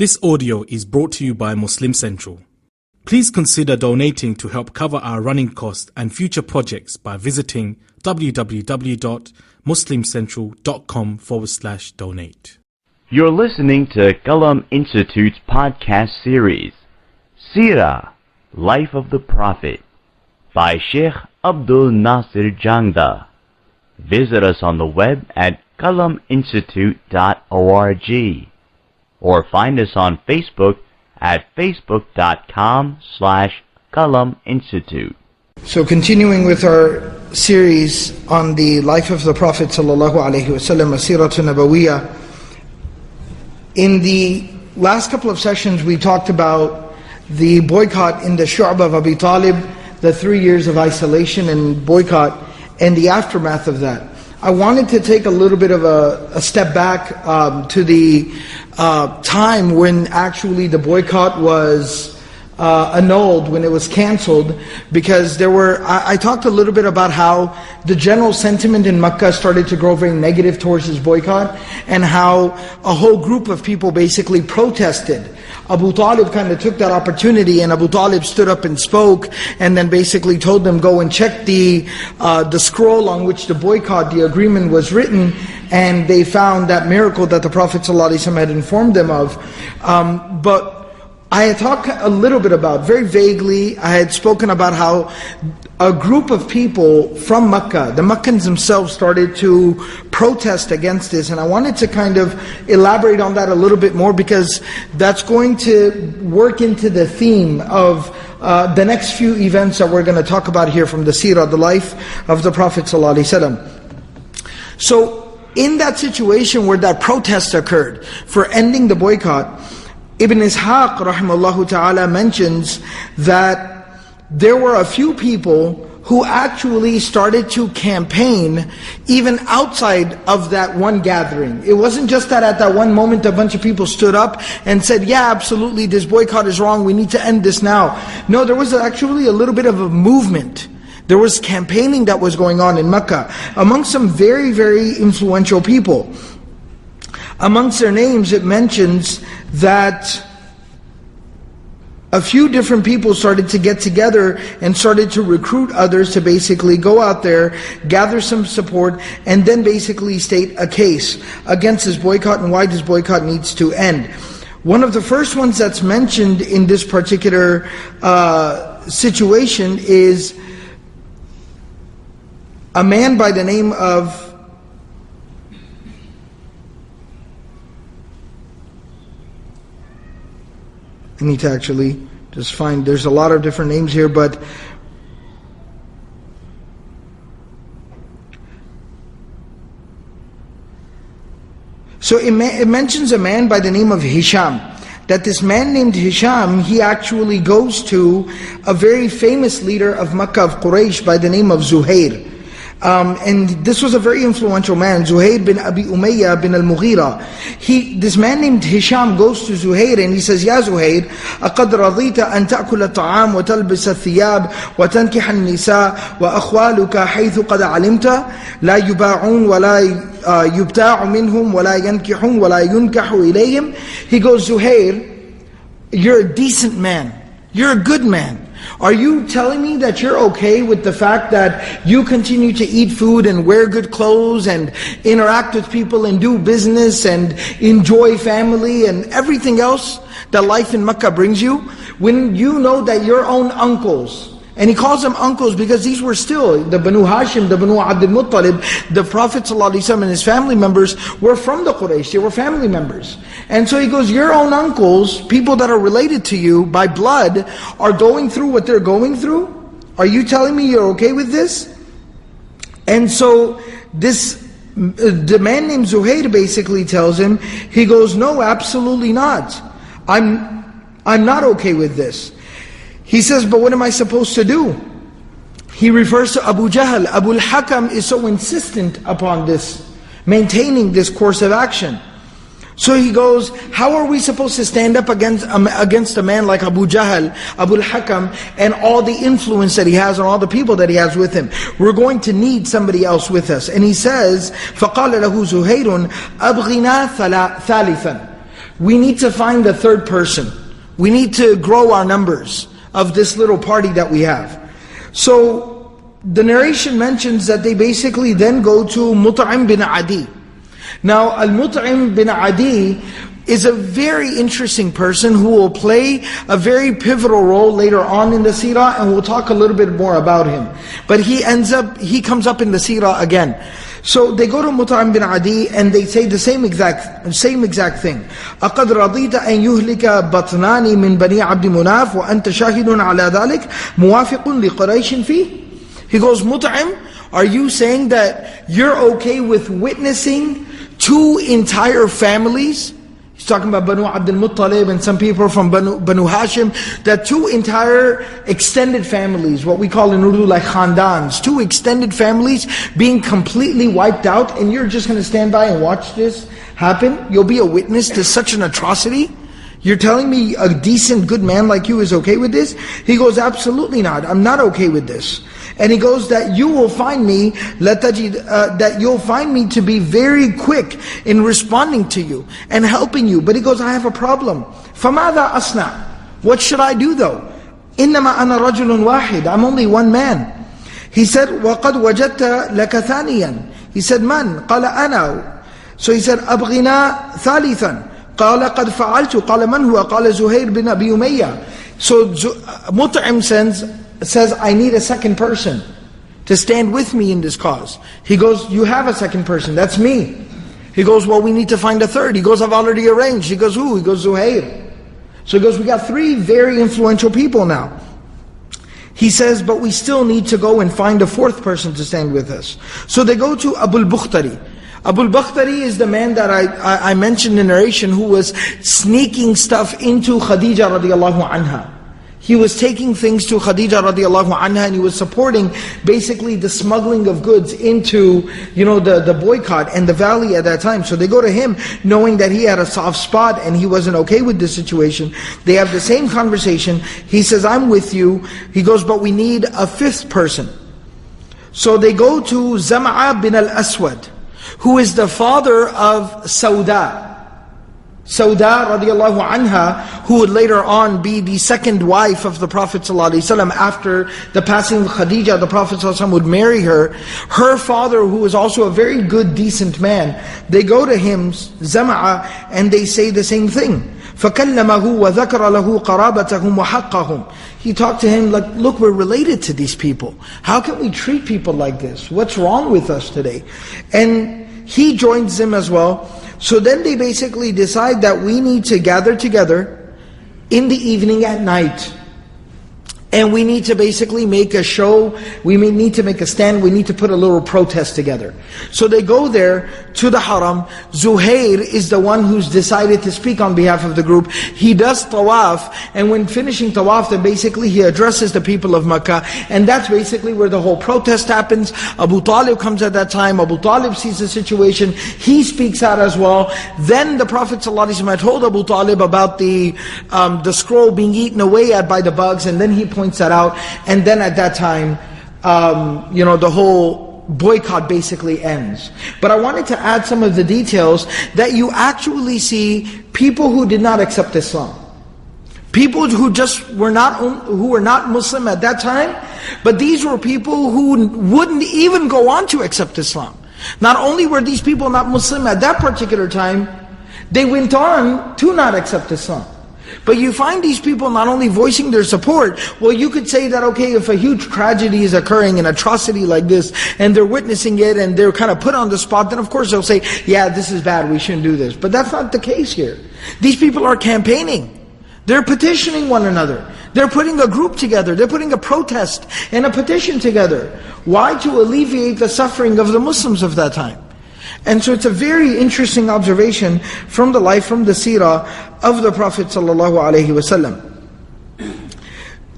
This audio is brought to you by Muslim Central. Please consider donating to help cover our running costs and future projects by visiting www.muslimcentral.com/donate. You're listening to Qalam Institute's podcast series, Seerah, Life of the Prophet, by Sheikh Abdul Nasir Jangda. Visit us on the web at qalaminstitute.org or find us on Facebook at facebook.com/Qalam Institute. So continuing with our series on the life of the Prophet sallallahu alaihi wasallam, Seerah Nabawiyah. In the last couple of sessions we talked about the boycott in the Shu'bah of Abi Talib, the 3 years of isolation and boycott, and the aftermath of that. I wanted to take a little bit of a step back to the time when actually the boycott was annulled, when it was canceled, because I talked a little bit about how the general sentiment in Makkah started to grow very negative towards this boycott, and how a whole group of people basically protested. Abu Talib kind of took that opportunity, and Abu Talib stood up and spoke, and then basically told them, go and check the scroll on which the boycott, the agreement was written, and they found that miracle that the Prophet ﷺ had informed them of. But I had talked a little bit about, very vaguely, I had spoken about how a group of people from Makkah, the Makkans themselves, started to protest against this, and I wanted to kind of elaborate on that a little bit more, because that's going to work into the theme of the next few events that we're going to talk about here from the Seerah, the life of the Prophet ﷺ. So in that situation where that protest occurred for ending the boycott, Ibn Ishaq rahimahullah ta'ala mentions that there were a few people who actually started to campaign even outside of that one gathering. It wasn't just that at that one moment a bunch of people stood up and said, yeah, absolutely, this boycott is wrong, we need to end this now. No, there was actually a little bit of a movement. There was campaigning that was going on in Makkah among some very, very influential people. Amongst their names, it mentions that a few different people started to get together and started to recruit others to basically go out there, gather some support, and then basically state a case against this boycott and why this boycott needs to end. One of the first ones that's mentioned in this particular situation is a man by the name of I need to actually just find, there's a lot of different names here, but so it mentions a man by the name of Hisham. That this man named Hisham, he actually goes to a very famous leader of Makkah, of Quraysh, by the name of Zuhair. And this was a very influential man, Zuhair bin Abi Umayyah bin al-Mughira. This man named Hisham goes to Zuhair and he says, Ya Zuhair, أَقَدْ رَضِيتَ أَن تَأْكُلَ الطَّعَامَ وَتَلْبِسَ الثِّيَابَ وَتَنْكِحَ النِّسَاءَ وَأَخْوَالُكَ حَيْثُ قَدْ عَلِمْتَ لَا يُبَاعُونَ وَلَا يُبْتَاعُ مِنْهُمْ وَلَا يَنْكِحُونَ وَلَا يُنْكَحُ إِلَيْهِمْ. He goes, Zuhair, you're a decent man, you're a good man. Are you telling me that you're okay with the fact that you continue to eat food and wear good clothes and interact with people and do business and enjoy family and everything else that life in Makkah brings you, when you know that your own uncles, and he calls them uncles because these were still the Banu Hashim, the Banu Abdul Muttalib, the Prophet ﷺ and his family members were from the Quraysh, they were family members. And so he goes, your own uncles, people that are related to you by blood, are going through what they're going through? Are you telling me you're okay with this? And so the man named Zuhair basically tells him, he goes, no, absolutely not. I'm not okay with this. He says, but what am I supposed to do? He refers to Abu Jahl. Abu al-Hakam is so insistent upon this, maintaining this course of action. So he goes, how are we supposed to stand up against a man like Abu Jahl, Abu al-Hakam, and all the influence that he has and all the people that he has with him? We're going to need somebody else with us. And he says, فَقَالَ لَهُ زُهَيْرٌ أَبْغِنَا ثَالِثًا. we need to find a third person. We need to grow our numbers of this little party that we have. So the narration mentions that they basically then go to Mut'im bin Adi. Now Al-Mut'im bin Adi is a very interesting person who will play a very pivotal role later on in the seerah, and we'll talk a little bit more about him. But he comes up in the seerah again. So they go to Mut'im bin Adi and they say the same exact thing. أَقَدْ رَضِيتَ أَنْ يُهْلِكَ بَطْنَانِ مِنْ بَنِي عَبْدِ مُنَافٍ وَأَنْتَ شَاهِدٌ عَلَى ذَلِكَ مُوَافِقٌ لِقُرَيْشٍ فِيهِ. He goes, Mut'im, are you saying that you're okay with witnessing 2 entire families? He's talking about Banu Abdul Muttalib and some people from Banu Hashim, that 2 entire extended families, what we call in Urdu like khandans, 2 extended families being completely wiped out, and you're just going to stand by and watch this happen? You'll be a witness to such an atrocity? You're telling me a decent, good man like you is okay with this? He goes, absolutely not. I'm not okay with this. And he goes, that you will find me, that you'll find me to be very quick in responding to you and helping you. But he goes, I have a problem. فَمَاذَا أَصْنَعْ? What should I do though? إِنَّمَا أَنَا رَجُلٌ وَاحِدٌ. I'm only one man. He said, وَقَدْ وَجَدْتَ لَكَ ثَانِيًا. He said, مَنْ؟ قَالَ أَنَا. So he said, أَبْغِنَا ثَالِثًا. قَالَ قَدْ فَعَلْتُ. قَالَ مَنْ هُوَ؟ قَالَ زُهَيْرٌ بِنْ أَبِي أُمَيَّةَ. So Mut'im says, I need a second person to stand with me in this cause. He goes, you have a second person, that's me. He goes, well, we need to find a third. He goes, I've already arranged. He goes, who? He goes, Zuhair. So he goes, we got 3 very influential people now. He says, but we still need to go and find a 4th person to stand with us. So they go to Abu al-Bakhtari. Abu al-Bakhtari is the man that I mentioned in narration who was sneaking stuff into Khadija radiallahu anha. He was taking things to Khadija radiallahu anha, and he was supporting basically the smuggling of goods into, the boycott and the valley at that time. So they go to him knowing that he had a soft spot and he wasn't okay with this situation. They have the same conversation. He says, I'm with you. He goes, but we need a 5th person. So they go to Zam'a bin al-Aswad, who is the father of Sauda. Sauda radiallahu anha, who would later on be the 2nd wife of the Prophet ﷺ. After the passing of Khadija, the Prophet ﷺ would marry her. Her father, who was also a very good, decent man, they go to him, Zam'a, and they say the same thing. فَكَلَّمَهُ وَذَكَرَ لَهُ قَرَابَتَهُمْ وَحَقَّهُمْ. He talked to him like, look, we're related to these people. How can we treat people like this? What's wrong with us today? And he joins them as well. So then they basically decide that we need to gather together in the evening at night. And we need to basically make a show, we may need to make a stand, we need to put a little protest together. So they go there to the haram. Zuhair is the one who's decided to speak on behalf of the group. He does tawaf, and when finishing tawaf, then basically he addresses the people of Makkah, and that's basically where the whole protest happens. Abu Talib comes at that time. Abu Talib sees the situation, he speaks out as well. Then the Prophet ﷺ had told Abu Talib about the scroll being eaten away at by the bugs, and then he points that out, and then at that time, the whole boycott basically ends. But I wanted to add some of the details that you actually see people who did not accept Islam. People who just were not Muslim at that time, but these were people who wouldn't even go on to accept Islam. Not only were these people not Muslim at that particular time, they went on to not accept Islam. But you find these people not only voicing their support, well, you could say that, okay, if a huge tragedy is occurring, an atrocity like this, and they're witnessing it, and they're kind of put on the spot, then of course they'll say, yeah, this is bad, we shouldn't do this. But that's not the case here. These people are campaigning. They're petitioning one another. They're putting a group together. They're putting a protest and a petition together. Why? To alleviate the suffering of the Muslims of that time. And so it's a very interesting observation from the life, from the seerah of the Prophet ﷺ.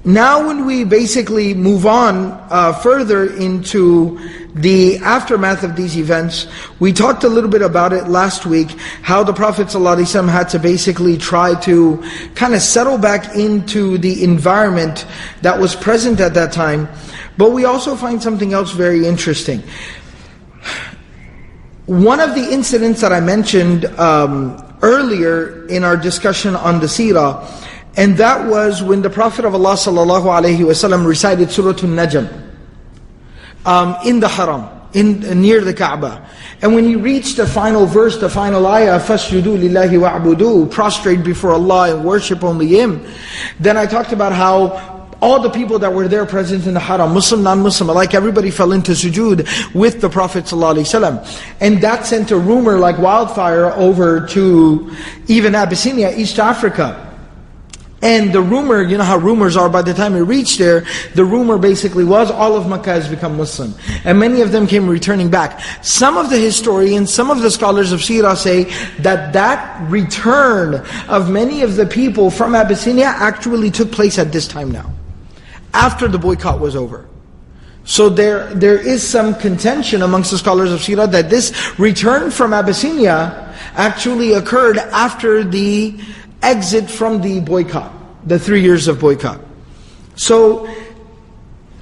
Now when we basically move on further into the aftermath of these events, we talked a little bit about it last week, how the Prophet ﷺ had to basically try to kind of settle back into the environment that was present at that time. But we also find something else very interesting. One of the incidents that I mentioned earlier in our discussion on the Seerah, and that was when the Prophet of Allah sallallahu alaihi wasallam recited Surah An-Najm in the Haram, near the Kaaba. And when he reached the final verse, the final ayah, فَاسْجُدُوا لِلَّهِ وَاعْبُدُوا, prostrate before Allah and worship only Him, then I talked about how all the people that were there present in the Haram, Muslim, non-Muslim alike, everybody fell into sujood with the Prophet ﷺ. And that sent a rumor like wildfire over to even Abyssinia, East Africa. And the rumor, you know how rumors are, by the time it reached there, the rumor basically was all of Makkah has become Muslim. And many of them came returning back. Some of the historians, some of the scholars of Seerah say that that return of many of the people from Abyssinia actually took place at this time now, after the boycott was over. So there is some contention amongst the scholars of Seerah that this return from Abyssinia actually occurred after the exit from the boycott, the 3 years of boycott. So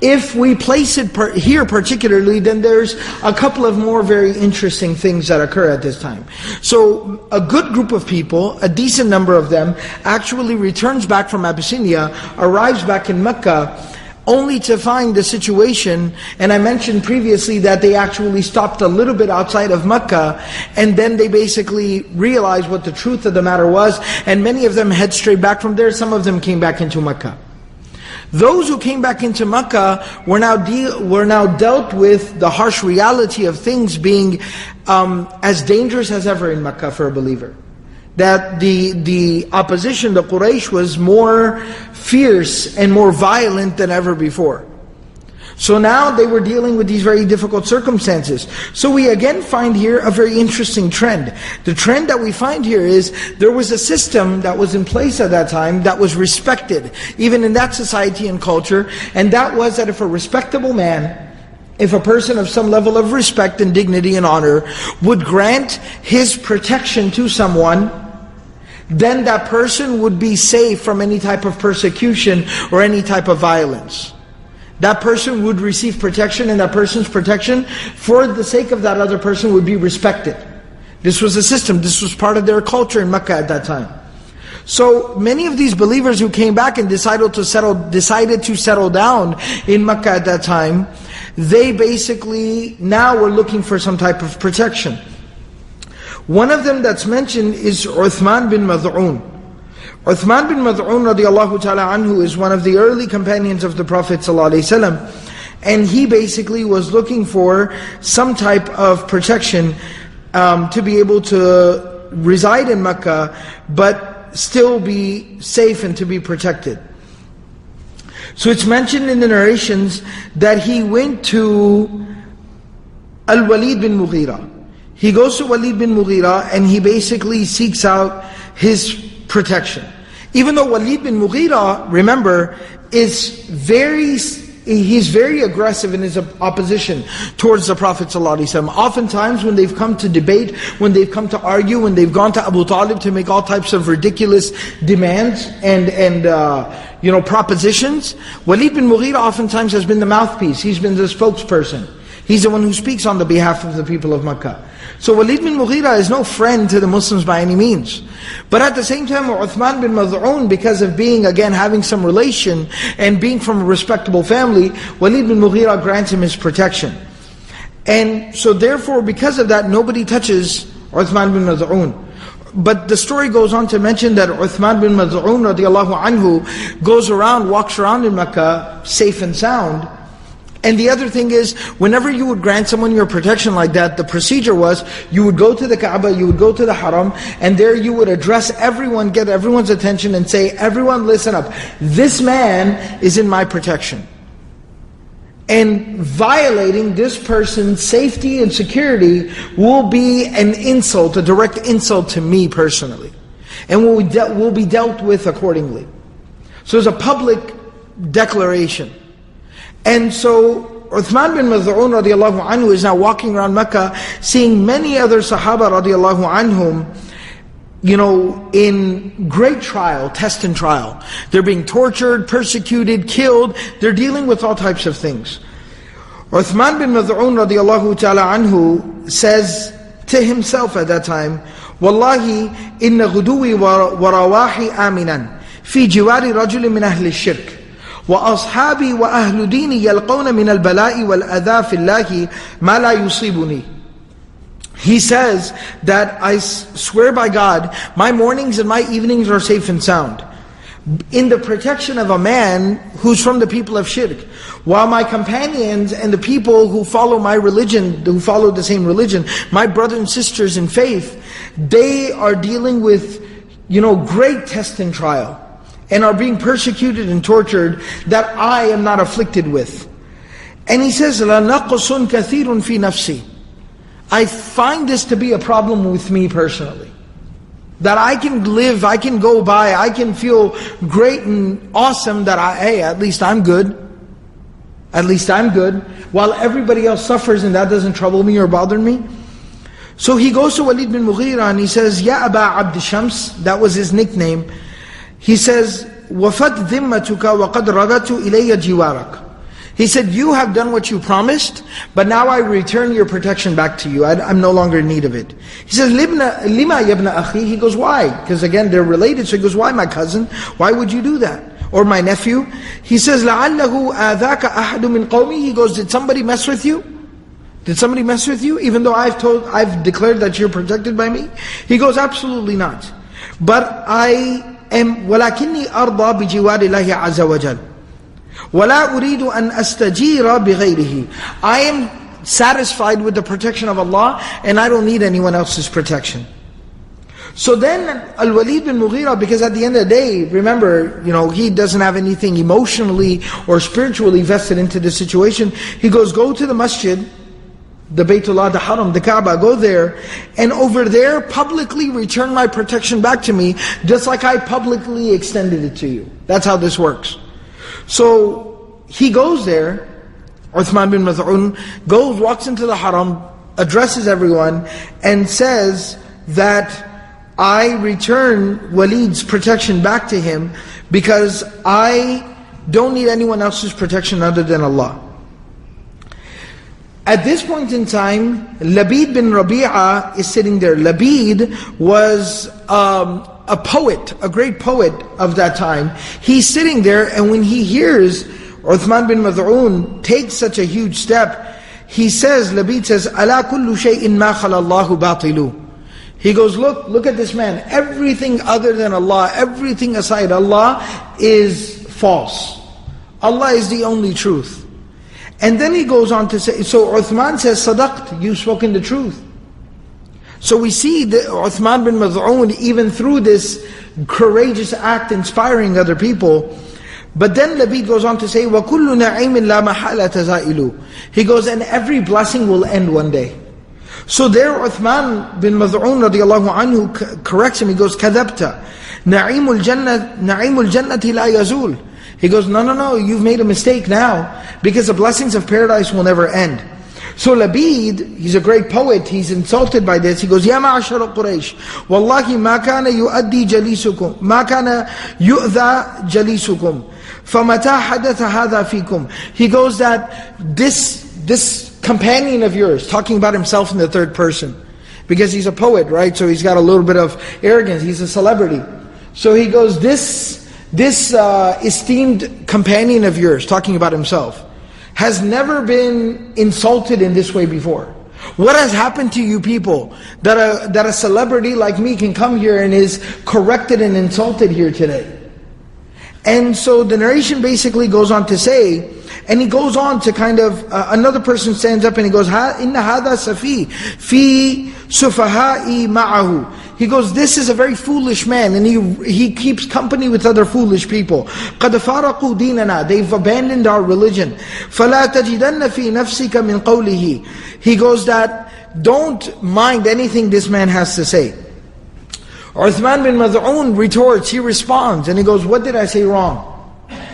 if we place it here particularly, then there's a couple of more very interesting things that occur at this time. So a good group of people, a decent number of them, actually returns back from Abyssinia, arrives back in Makkah, only to find the situation, and I mentioned previously that they actually stopped a little bit outside of Makkah, and then they basically realized what the truth of the matter was, and many of them head straight back from there. Some of them came back into Makkah. Those who came back into Makkah were now dealt with the harsh reality of things being as dangerous as ever in Makkah for a believer. That the opposition, the Quraysh, was more fierce and more violent than ever before. So now they were dealing with these very difficult circumstances. So we again find here a very interesting trend. The trend that we find here is there was a system that was in place at that time that was respected, even in that society and culture, and that was that if a respectable man, if a person of some level of respect and dignity and honor would grant his protection to someone, then that person would be safe from any type of persecution or any type of violence. That person would receive protection, and that person's protection, for the sake of that other person, would be respected. This was a system, this was part of their culture in Makkah at that time. So many of these believers who came back and decided to settle down in Makkah at that time, they basically now were looking for some type of protection. One of them that's mentioned is Uthman bin Mazhun. Uthman bin Mazhun radiallahu ta'ala anhu is one of the early companions of the Prophet ﷺ, and he basically was looking for some type of protection to be able to reside in Makkah, but still be safe and to be protected. So it's mentioned in the narrations that he went to Al-Walid bin Mughira. He goes to Walid bin Mughira and he basically seeks out his protection. Even though Walid bin Mughira, remember, he's very aggressive in his opposition towards the Prophet ﷺ. Oftentimes when they've come to debate, when they've come to argue, when they've gone to Abu Talib to make all types of ridiculous demands and propositions, Walid bin Mughira oftentimes has been the mouthpiece. He's been the spokesperson. He's the one who speaks on the behalf of the people of Makkah. So Walid bin Mughira is no friend to the Muslims by any means. But at the same time, Uthman bin Mazhun, because of being, again, having some relation and being from a respectable family, Walid bin Mughira grants him his protection. And so therefore, because of that, nobody touches Uthman bin Mazhun. But the story goes on to mention that Uthman bin Mazhun radiallahu anhu goes around, walks around in Makkah, safe and sound. And the other thing is, whenever you would grant someone your protection like that, the procedure was, you would go to the Kaaba, you would go to the Haram, and there you would address everyone, get everyone's attention and say, everyone listen up, this man is in my protection. And violating this person's safety and security will be an insult, a direct insult to me personally. And will be dealt with accordingly. So it's a public declaration. And so Uthman bin Mazhun radiallahu anhu is now walking around Makkah, seeing many other Sahaba radiallahu anhum, in great trial, test and trial. They're being tortured, persecuted, killed. They're dealing with all types of things. Uthman bin Mazhun radiallahu ta'ala anhu says to himself at that time, Wallahi inna ghuduwi wa rawahi aminan fi jiwari rajul min ahli shirk. وأصحابي وأهل ديني يلقون من البلاء والأذى في الله ما لا يصيبني. He says that I swear by God, my mornings and my evenings are safe and sound in the protection of a man who's from the people of shirk, while my companions and the people who follow my religion, who follow the same religion, my brothers and sisters in faith, they are dealing with, great test and trial, and are being persecuted and tortured that I am not afflicted with. And he says, لَنَقْصٌ كَثِيرٌ فِي نَفْسِي. I find this to be a problem with me personally. That I can live, I can go by, I can feel great and awesome that at least I'm good. At least I'm good. While everybody else suffers and that doesn't trouble me or bother me. So he goes to Walid bin Mughira and he says, Ya Aba Abd Shams, that was his nickname. He says, وَفَتْ ذِمَّتُكَ وَقَدْ رَغَتُ إِلَيَّ جِوَارَكَ. He said, you have done what you promised, but now I return your protection back to you. I'm no longer in need of it. He says, لِمَا يَبْنَ أَخِي. He goes, why? Because again, they're related. So he goes, why my cousin? Why would you do that? Or my nephew? He says, لَعَلَّهُ آذَاكَ أَحَدٌ مِّن قَوْمِهِ. He goes, did somebody mess with you? Did somebody mess with you? Even though I've declared that you're protected by me? He goes, absolutely not. But I am, وَلَكِنِّي أَرْضَى بِجِوَارِ اللَّهِ عَزَّ وَجَلَّ. وَلَا أُرِيدُ أَنْ أَسْتَجِيرَ بِغَيْرِهِ. I am satisfied with the protection of Allah, and I don't need anyone else's protection. So then Al-Walid bin Mughira, because at the end of the day, remember, he doesn't have anything emotionally or spiritually vested into the situation. He goes, go to the masjid, the Baytullah, the Haram, the Kaaba, go there, and over there publicly return my protection back to me, just like I publicly extended it to you. That's how this works. So he goes there, Uthman bin Mazhun goes, walks into the Haram, addresses everyone, and says that I return Walid's protection back to him because I don't need anyone else's protection other than Allah. At this point in time, Labid bin Rabi'a is sitting there. Labid was a poet, a great poet of that time. He's sitting there, and when he hears Uthman bin Mazhun take such a huge step, he says, Labid says, أَلَا كُلُّ شَيْءٍ مَا خَلَى اللَّهُ بَاطِلُ. He goes, look at this man. Everything other than Allah, everything aside Allah is false. Allah is the only truth. And then he goes on to say, so Uthman says, Sadaqt, you've spoken the truth. So we see that Uthman bin Mazhun, even through this courageous act, inspiring other people. But then Labid goes on to say, وَكُلُّ نَعِيمٍ لَا مَحَالَةَ زَائِلُ. He goes, and every blessing will end one day. So there Uthman bin Mazhun radiallahu anhu corrects him. He goes, كَذَبْتَ نَعِيمُ الْجَنَّةِ لَا يَزُولُ. He goes, no, you've made a mistake now, because the blessings of paradise will never end. So Labid, he's a great poet, he's insulted by this. He goes, Ya ma'ashara Quraysh, Wallahi ma kana yu'addi jalisukum, ma kana yu'dha jalisukum, famata hadatha hadha fikum. He goes that this companion of yours, talking about himself in the third person, because he's a poet, right? So he's got a little bit of arrogance, he's a celebrity. So he goes, this esteemed companion of yours, talking about himself, has never been insulted in this way before. What has happened to you people that a celebrity like me can come here and is corrected and insulted here today? And so the narration basically goes on to say, and he goes on to kind of, another person stands up and he goes, Inna hadha safi fi sufahai ma'ahu. He goes, this is a very foolish man, and he keeps company with other foolish people. قَدْ فَارَقُوا دِينَنَا. They've abandoned our religion. فَلَا تَجِدَنَّ فِي نَفْسِكَ مِنْ قَوْلِهِ. He goes that, don't mind anything this man has to say. Uthman bin Mazhun retorts, he responds, and he goes, what did I say wrong?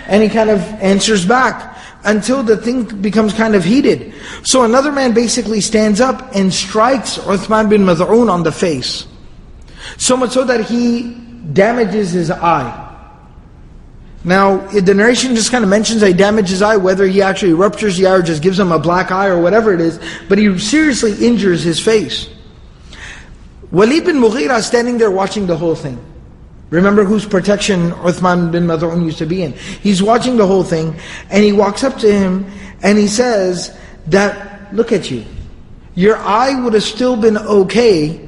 And he kind of answers back, until the thing becomes kind of heated. So another man basically stands up and strikes Uthman bin Mazhun on the face. So much so that he damages his eye. Now, the narration just kind of mentions that he damages his eye, whether he actually ruptures the eye or just gives him a black eye or whatever it is, but he seriously injures his face. Walid bin Mughira standing there watching the whole thing. Remember whose protection Uthman bin Mazhun used to be in. He's watching the whole thing, and he walks up to him and he says that, look at you. Your eye would have still been okay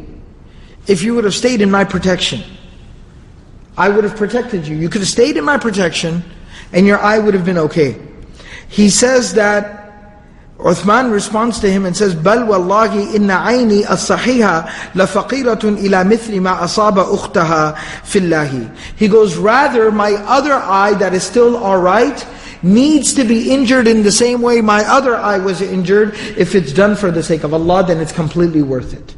if you would have stayed in my protection. I would have protected you. You could have stayed in my protection and your eye would have been okay. He says that, Uthman responds to him and says, بَلْ وَاللَّهِ إِنَّ عَيْنِي الصَّحِيحَةَ لَفَقِيرَةٌ إِلَى مِثْلِ مَا أَصَابَ أُخْتَهَا فِي اللَّهِ. He goes, rather my other eye that is still alright needs to be injured in the same way my other eye was injured. If it's done for the sake of Allah, then it's completely worth it.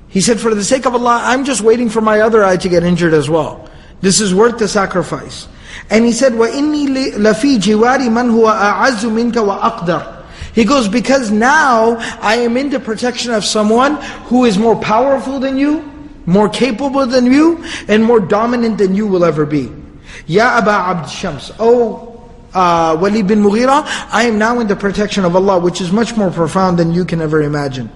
He said, for the sake of Allah, I'm just waiting for my other eye to get injured as well. This is worth the sacrifice. And he said, وَإِنِّي لَفِي جِوَارِ مَنْ هُوَ أَعَزُّ مِنْكَ وَأَقْدَرُ. He goes, because now I am in the protection of someone who is more powerful than you, more capable than you, and more dominant than you will ever be. Ya Aba Abd Shams, O Walid bin Mughira, I am now in the protection of Allah, which is much more profound than you can ever imagine.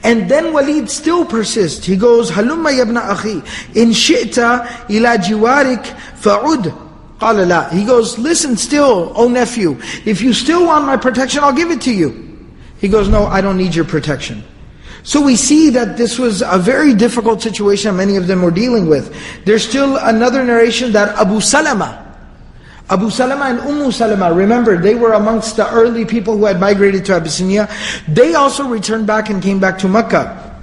And then Walid still persists. He goes, Halumma yabna akhi, in shi'ta ila jiwarik fa'ud. قال لا. He goes, listen still, oh nephew, if you still want my protection, I'll give it to you. He goes, no, I don't need your protection. So we see that this was a very difficult situation many of them were dealing with. There's still another narration that Abu Salama and Salama, remember, they were amongst the early people who had migrated to Abyssinia. They also returned back and came back to Makkah.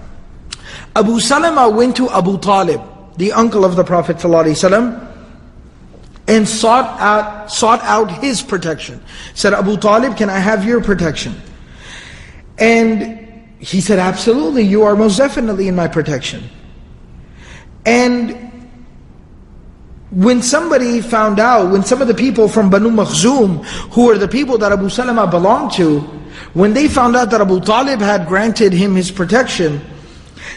Abu Salama went to Abu Talib, the uncle of the Prophet ﷺ, and sought out his protection. Said, Abu Talib, can I have your protection? And he said, absolutely, you are most definitely in my protection. And when somebody found out, when some of the people from Banu Makhzum, who are the people that Abu Salama belonged to, when they found out that Abu Talib had granted him his protection,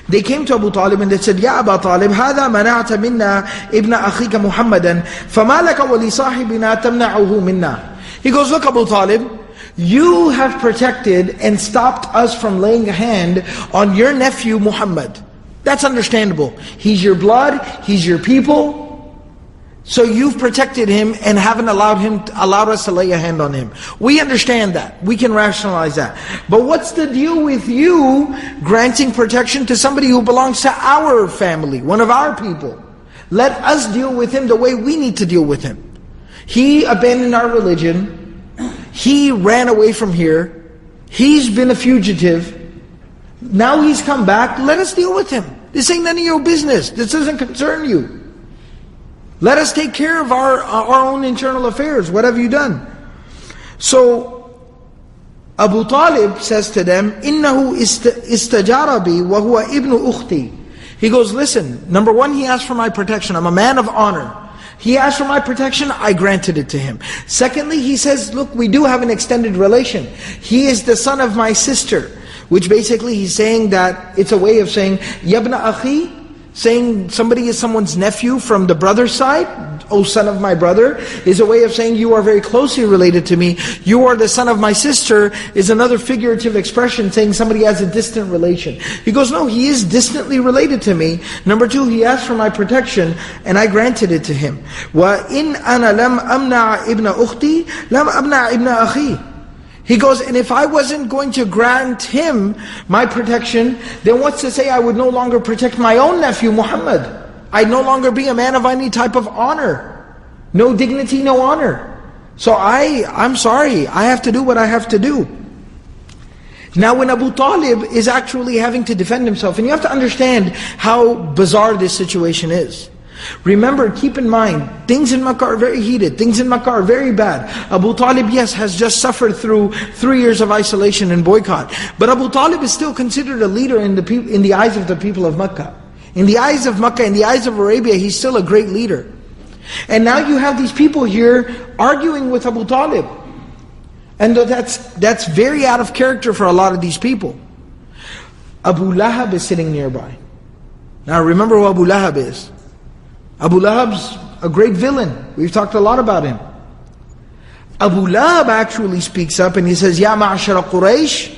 they came to Abu Talib and they said, Ya Abu Talib, هذا منعت منا ابن أخيك محمدا فما لك ولصاحبنا تمنعه منا. He goes, look Abu Talib, you have protected and stopped us from laying a hand on your nephew Muhammad. That's understandable. He's your blood, he's your people. So you've protected him and haven't allowed us to lay a hand on him. We understand that. We can rationalize that. But what's the deal with you granting protection to somebody who belongs to our family, one of our people? Let us deal with him the way we need to deal with him. He abandoned our religion. He ran away from here. He's been a fugitive. Now he's come back. Let us deal with him. This ain't none of your business. This doesn't concern you. Let us take care of our own internal affairs. What have you done? So Abu Talib says to them, إِنَّهُ إِسْتَجَارَ بِي وَهُوَ إِبْنُ أُخْتِي. He goes, listen, number one, he asked for my protection. I'm a man of honor. He asked for my protection, I granted it to him. Secondly, he says, look, we do have an extended relation. He is the son of my sister. Which basically he's saying that it's a way of saying, Yabna Akhi, saying somebody is someone's nephew from the brother's side, oh son of my brother, is a way of saying you are very closely related to me. You are the son of my sister, is another figurative expression saying somebody has a distant relation. He goes, no, he is distantly related to me. Number two, he asked for my protection and I granted it to him. وَإِنْ أَنَا لَمْ أَمْنَعَ إِبْنَ أُخْتِي لَمْ أَمْنَعَ إِبْنَ أَخِي. He goes, and if I wasn't going to grant him my protection, then what's to say I would no longer protect my own nephew Muhammad? I'd no longer be a man of any type of honor. No dignity, no honor. So I'm sorry, I have to do what I have to do. Now when Abu Talib is actually having to defend himself, and you have to understand how bizarre this situation is. Remember, keep in mind, things in Makkah are very heated, things in Makkah are very bad. Abu Talib, yes, has just suffered through 3 years of isolation and boycott. But Abu Talib is still considered a leader in the eyes of the people of Makkah. In the eyes of Makkah, in the eyes of Arabia, he's still a great leader. And now you have these people here arguing with Abu Talib. And that's very out of character for a lot of these people. Abu Lahab is sitting nearby. Now remember who Abu Lahab is. Abu Lahab's a great villain. We've talked a lot about him. Abu Lahab actually speaks up and he says, Ya ma'ashara Quraysh.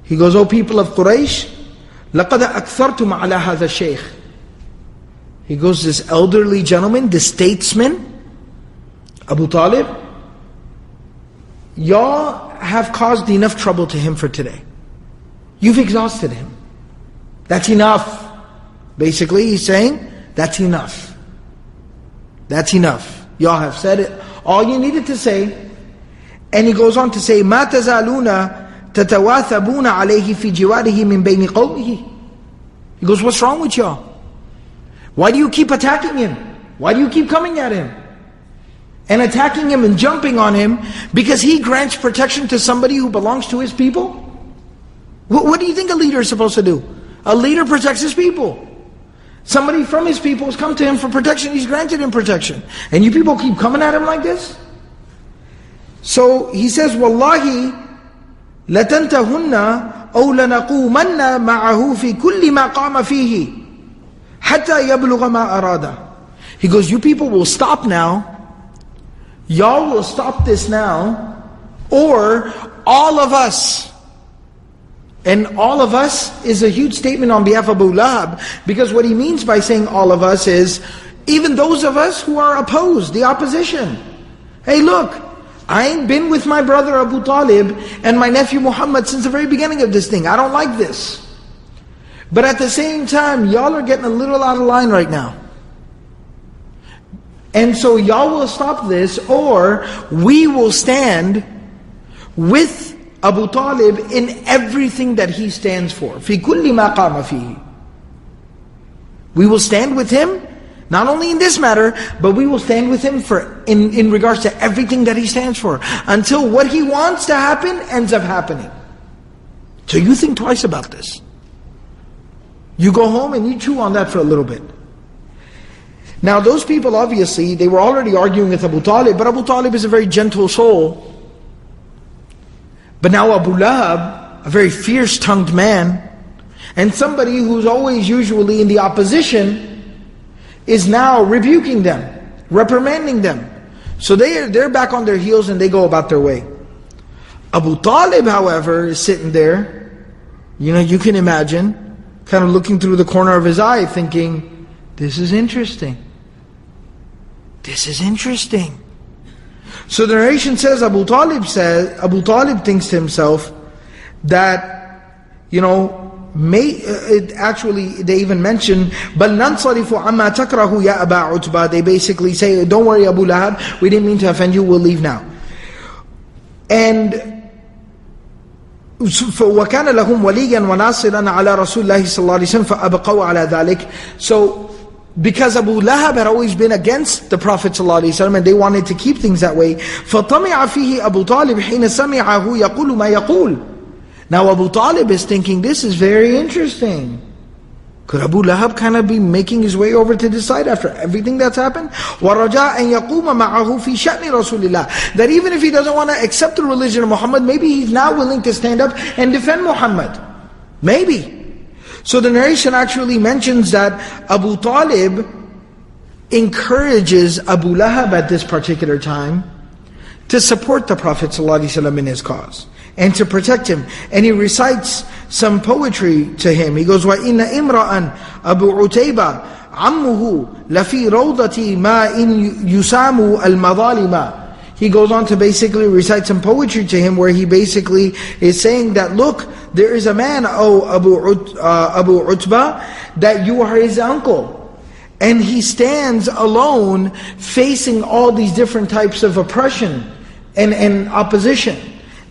He goes, O people of Quraysh, لَقَدْ أَكْثَرْتُمْ عَلَى هَذَا الشَّيْخِ. He goes, this elderly gentleman, this statesman, Abu Talib, y'all have caused enough trouble to him for today. You've exhausted him. That's enough. Basically, he's saying, that's enough. That's enough. Y'all have said it, all you needed to say. And he goes on to say, مَا تَزَالُونَ تَتَوَاثَبُونَ عَلَيْهِ فِي جِوَارِهِ مِنْ بَيْنِ قَوْمِهِ. He goes, what's wrong with y'all? Why do you keep attacking him? Why do you keep coming at him? And attacking him and jumping on him because he grants protection to somebody who belongs to his people? What do you think a leader is supposed to do? A leader protects his people. Somebody from his people has come to him for protection, he's granted him protection. And you people keep coming at him like this? So he says, وَاللَّهِ لَتَنْتَهُنَّ أَوْ لَنَقُومَنَّ مَعَهُ فِي كُلِّ مَا قَامَ فِيهِ حَتَّى يَبْلُغَ مَا أَرَادَ. He goes, you people will stop now. Y'all will stop this now, or all of us. And all of us is a huge statement on behalf of Abu Lahab, because what he means by saying all of us is, even those of us who are opposed, the opposition. Hey look, I ain't been with my brother Abu Talib and my nephew Muhammad since the very beginning of this thing. I don't like this. But at the same time, y'all are getting a little out of line right now. And so y'all will stop this, or we will stand with Abu Talib in everything that he stands for. فِي كُلِّ مَا قَامَ فِيهِ. We will stand with him, not only in this matter, but we will stand with him in regards to everything that he stands for, until what he wants to happen ends up happening. So you think twice about this. You go home and you chew on that for a little bit. Now those people, obviously, they were already arguing with Abu Talib, but Abu Talib is a very gentle soul. But now Abu Lahab, a very fierce-tongued man, and somebody who's always usually in the opposition, is now rebuking them, reprimanding them. So they're back on their heels and they go about their way. Abu Talib, however, is sitting there, you can imagine, kind of looking through the corner of his eye, thinking, this is interesting. This is interesting. So the narration says, Abu Talib thinks to himself that, actually they even mention, بَلْ نَنْصَرِفُ عَمَّا تَكْرَهُ يَا أَبَا عُتْبَى. They basically say, don't worry Abu Lahab, we didn't mean to offend you, we'll leave now. And وَكَانَ لَهُمْ وَلِيًّا وَنَاصِرًا عَلَى رَسُولِ اللَّهِ صَلَّى اللَّهُ عَلَيْهِ وسلم فَأَبْقَوْا عَلَى ذَلِكَ. So, because Abu Lahab had always been against the Prophet ﷺ and they wanted to keep things that way, فَطَمِعَ فِيهِ أَبُو طَالِبْ حِينَ سَمِعَهُ يَقُولُ مَا يَقُولُ. Now Abu Talib is thinking, this is very interesting. Could Abu Lahab kind of be making his way over to this side after everything that's happened? وَرَجَاءَ أَن يَقُومَ مَعَهُ فِي شَأْنِ رَسُولِ اللَّهِ. That even if he doesn't want to accept the religion of Muhammad, maybe he's now willing to stand up and defend Muhammad. Maybe. So the narration actually mentions that Abu Talib encourages Abu Lahab at this particular time to support the Prophet ﷺ in his cause and to protect him. And he recites some poetry to him. He goes, وَإِنَّ إِمْرَأً أَبُو عُتَيْبَةَ عَمُّهُ لَفِي رَوْضَةِ مَا إِنْ يُسَامُ الْمَظَالِمَ. He goes on to basically recite some poetry to him where he basically is saying that, look, there is a man, Abu Utbah, that you are his uncle. And he stands alone facing all these different types of oppression and opposition.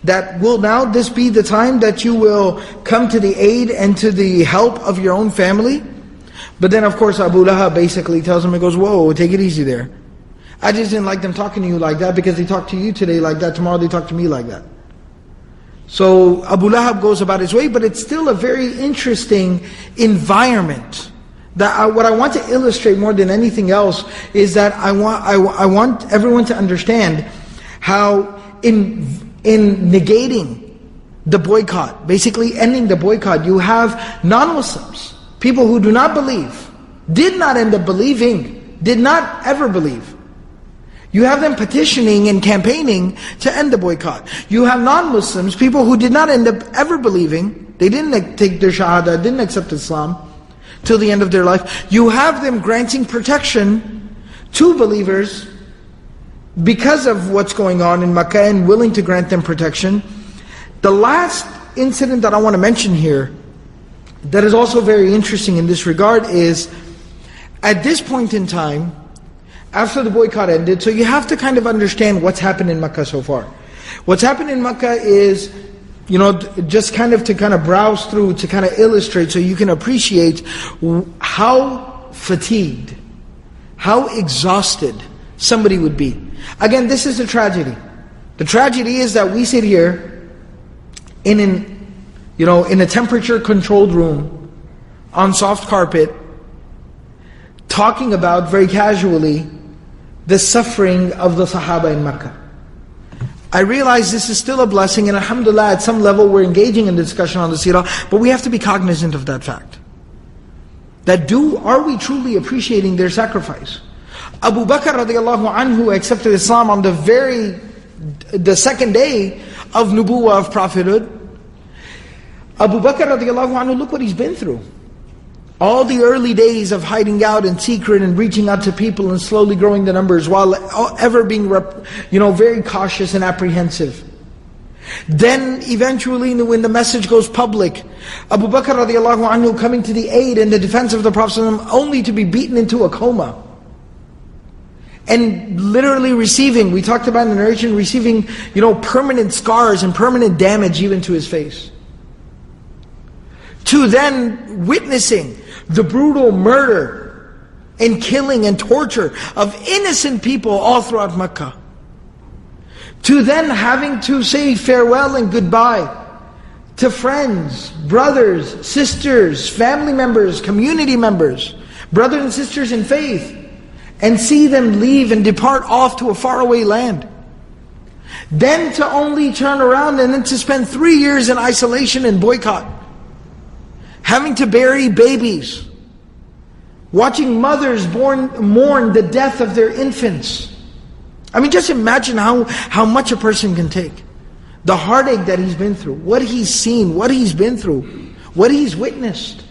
That will now this be the time that you will come to the aid and to the help of your own family? But then of course Abu Lahab basically tells him, he goes, whoa, take it easy there. I just didn't like them talking to you like that because they talk to you today like that, tomorrow they talk to me like that. So Abu Lahab goes about his way, but it's still a very interesting environment. What I want to illustrate more than anything else is that I want everyone to understand how in negating the boycott, basically ending the boycott, you have non-Muslims, people who do not believe, did not end up believing, did not ever believe. You have them petitioning and campaigning to end the boycott. You have non-Muslims, people who did not end up ever believing, They didn't take their shahada, didn't accept Islam till the end of their life. You have them granting protection to believers because of what's going on in Makkah and willing to grant them protection. The last incident that I want to mention here that is also very interesting in this regard is, at this point in time, after the boycott ended, so you have to kind of understand what's happened in Makkah so far. What's happened in Makkah is, just to browse through, to kind of illustrate so you can appreciate how fatigued, how exhausted somebody would be. Again, this is the tragedy. The tragedy is that we sit here in a temperature-controlled room, on soft carpet, talking about, very casually, the suffering of the Sahaba in Makkah. I realize this is still a blessing, and alhamdulillah, at some level we're engaging in the discussion on the seerah, but we have to be cognizant of that fact. Are we truly appreciating their sacrifice? Abu Bakr radiallahu anhu accepted Islam on the second day of nubuwah, of prophethood. Abu Bakr radiallahu anhu, look what he's been through. All the early days of hiding out in secret and reaching out to people and slowly growing the numbers, while ever being very cautious and apprehensive. Then eventually, when the message goes public, Abu Bakr radiallahu anhu coming to the aid and the defense of the Prophet only to be beaten into a coma. And literally receiving, we talked about in the narration, receiving permanent scars and permanent damage even to his face. To then witnessing the brutal murder and killing and torture of innocent people all throughout Makkah. To then having to say farewell and goodbye to friends, brothers, sisters, family members, community members, brothers and sisters in faith, and see them leave and depart off to a faraway land. Then to only turn around and then to spend 3 years in isolation and boycott. Having to bury babies, watching mothers mourn the death of their infants. I mean, just imagine how much a person can take. The heartache that he's been through, what he's seen, what he's been through, what he's witnessed.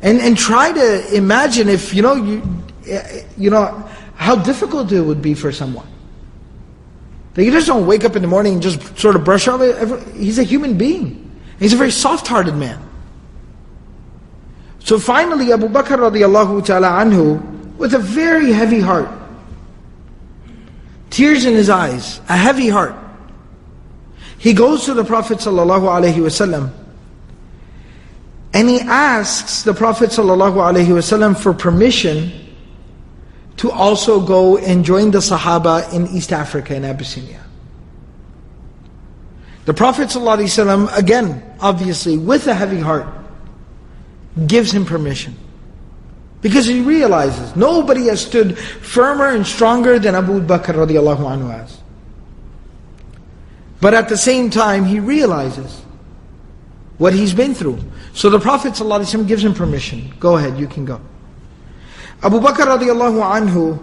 And try to imagine if, how difficult it would be for someone. That you just don't wake up in the morning and just sort of brush off it. He's a human being. He's a very soft-hearted man. So finally, Abu Bakr radiallahu ta'ala anhu, with a very heavy heart, tears in his eyes, a heavy heart, he goes to the Prophet sallallahu alaihi wasallam, and he asks the Prophet sallallahu alaihi wasallam for permission to also go and join the Sahaba in East Africa, in Abyssinia. The Prophet ﷺ, again, obviously, with a heavy heart, gives him permission. Because he realizes, nobody has stood firmer and stronger than Abu Bakr radiallahu anhu has. But at the same time, he realizes what he's been through. So the Prophet ﷺ gives him permission. Go ahead, you can go. Abu Bakr radiallahu anhu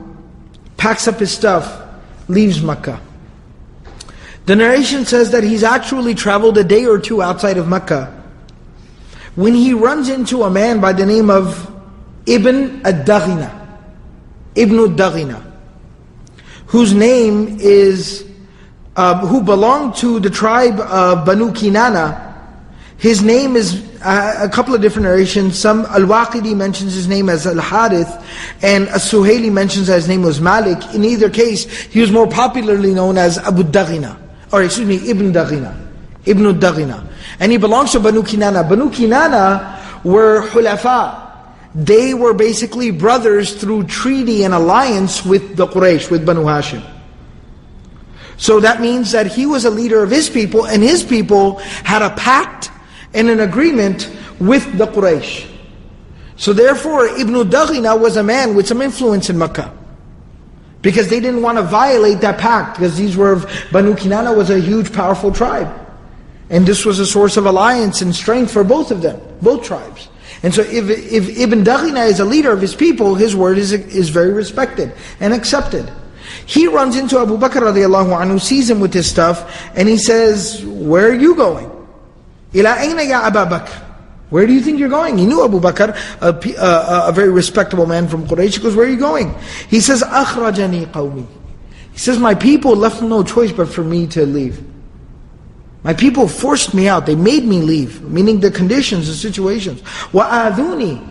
packs up his stuff, leaves Makkah. The narration says that he's actually traveled a day or two outside of Makkah when he runs into a man by the name of Ibn ad-Daghina, whose name is, who belonged to the tribe of Banu Kinana. His name is, a couple of different narrations. Some, Al-Waqidi mentions his name as Al-Harith, and As-Suhaili mentions that his name was Malik. In either case, he was more popularly known as Ibn Daghina. And he belongs to Banu Kinana. Banu Kinana were Hulafa. They were basically brothers through treaty and alliance with the Quraysh, with Banu Hashim. So that means that he was a leader of his people, and his people had a pact and an agreement with the Quraysh. So therefore, Ibn Daghina was a man with some influence in Makkah. Because they didn't want to violate that pact, because Banu Kinana was a huge, powerful tribe. And this was a source of alliance and strength for both of them, both tribes. And so if Ibn Daghina is a leader of his people, his word is very respected and accepted. He runs into Abu Bakr radiallahu anhu, sees him with his stuff, and he says, "Where are you going?" إِلَىٰ أَيْنَ يَا أَبَا بَكْرٍ? Where do you think you're going? He knew Abu Bakr, a very respectable man from Quraysh. He goes, where are you going? He says, أَخْرَجَنِي قَوْمِي. He says, my people left no choice but for me to leave. My people forced me out. They made me leave. Meaning the conditions, the situations. وَآذُونِي.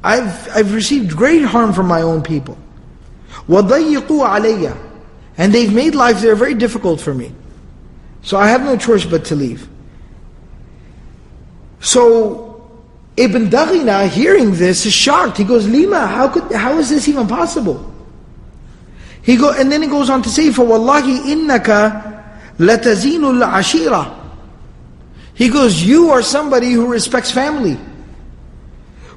I've received great harm from my own people. وَضَيِّقُوا عَلَيَّ. And they've made life there very difficult for me. So I have no choice but to leave. So Ibn Daghina, hearing this, is shocked. He goes, Lima, how is this even possible? And then he goes on to say, فَوَاللَّهِ إِنَّكَ لَتَزِينُ الْعَشِيرَةِ. He goes, you are somebody who respects family.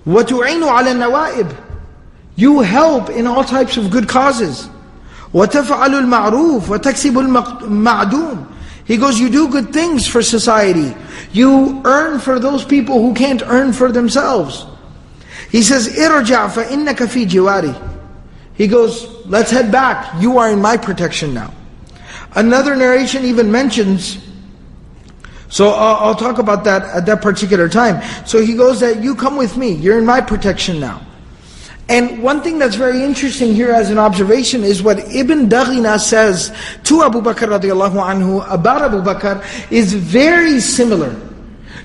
وَتُعِينُ عَلَى النَّوَائِبِ. You help in all types of good causes. وَتَفْعَلُ الْمَعْرُوفِ وَتَكْسِبُ الْمَعْدُومِ. He goes, you do good things for society. You earn for those people who can't earn for themselves. He says, إِرْجَعْ فَإِنَّكَ فِي جِوَارِي. He goes, let's head back. You are in my protection now. Another narration even mentions, so I'll talk about that at that particular time. So he goes that you come with me. You're in my protection now. And one thing that's very interesting here as an observation is what Ibn Daghina says to Abu Bakr radiallahu anhu about Abu Bakr is very similar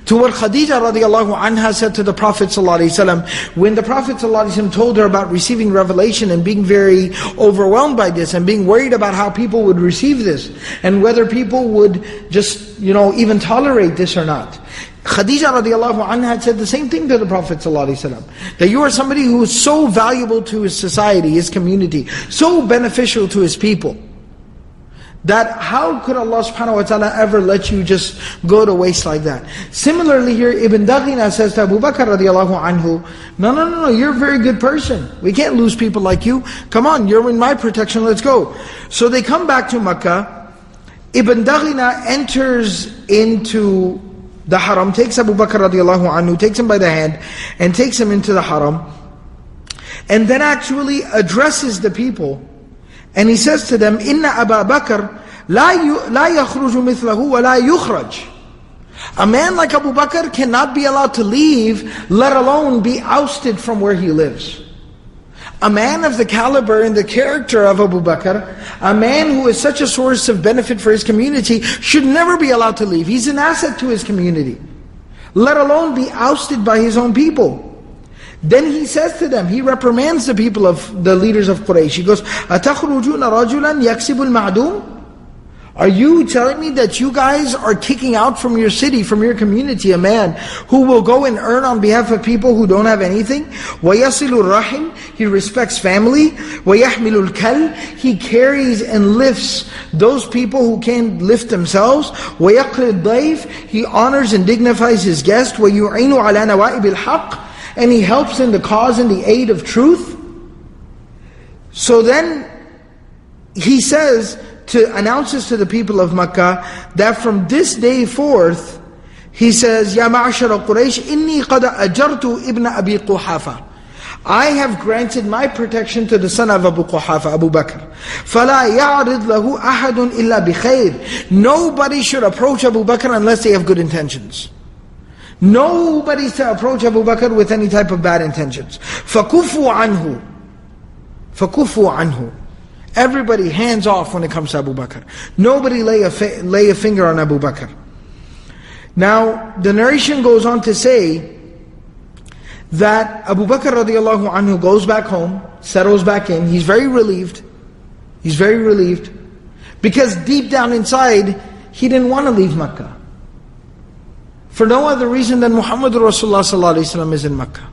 to what Khadija radiallahu anha said to the Prophet ﷺ when the Prophet ﷺ told her about receiving revelation and being very overwhelmed by this and being worried about how people would receive this and whether people would just, even tolerate this or not. Khadija radiallahu anha said the same thing to the Prophet ﷺ, that you are somebody who is so valuable to his society, his community, so beneficial to his people, that how could Allah subhanahu wa ta'ala ever let you just go to waste like that? Similarly here, Ibn Daghina says to Abu Bakr radiallahu anhu, no, you're a very good person. We can't lose people like you. Come on, you're in my protection, let's go. So they come back to Makkah. Ibn Daghina enters into the haram, takes Abu Bakr radiallahu anhu, takes him by the hand, and takes him into the haram. And then actually addresses the people. And he says to them, Inna Abu Bakr la yakhruju mithlahu wa la yukhraj. A man like Abu Bakr cannot be allowed to leave, let alone be ousted from where he lives. A man of the caliber and the character of Abu Bakr, a man who is such a source of benefit for his community, should never be allowed to leave. He's an asset to his community, let alone be ousted by his own people. Then he says to them, he reprimands the people of the leaders of Quraysh. He goes, أَتَخْرُجُونَ رَجُلًا يَكْسِبُ الْمَعْدُومِ. Are you telling me that you guys are kicking out from your city, from your community, a man who will go and earn on behalf of people who don't have anything? وَيَصِلُ الرَّحِمِ. He respects family. وَيَحْمِلُ الْكَلِّ. He carries and lifts those people who can't lift themselves. وَيَقْرِ الضَّيْفِ. He honors and dignifies his guest. وَيُعِينُ عَلَى نَوَائِبِ الْحَقِّ. And he helps in the cause and the aid of truth. So then he announces to the people of Makkah that from this day forth, he says, Ya ma'ashara Quraysh, inni qad ajartu ibn Abi Quhafa. I have granted my protection to the son of Abu Quhafa, Abu Bakr. فَلَا يَعْرِضْ لَهُ أَحَدٌ إِلَّا بِخَيْرٍ. Nobody should approach Abu Bakr unless they have good intentions. Nobody's to approach Abu Bakr with any type of bad intentions. فَكُفُّوا عَنْهُ. Everybody hands off when it comes to Abu Bakr. Nobody lay a finger on Abu Bakr. Now, the narration goes on to say that Abu Bakr radiallahu anhu goes back home, settles back in. He's very relieved. Because deep down inside, he didn't want to leave Makkah. For no other reason than Muhammadur Rasulullah sallallahu alaihi wasallam is in Makkah.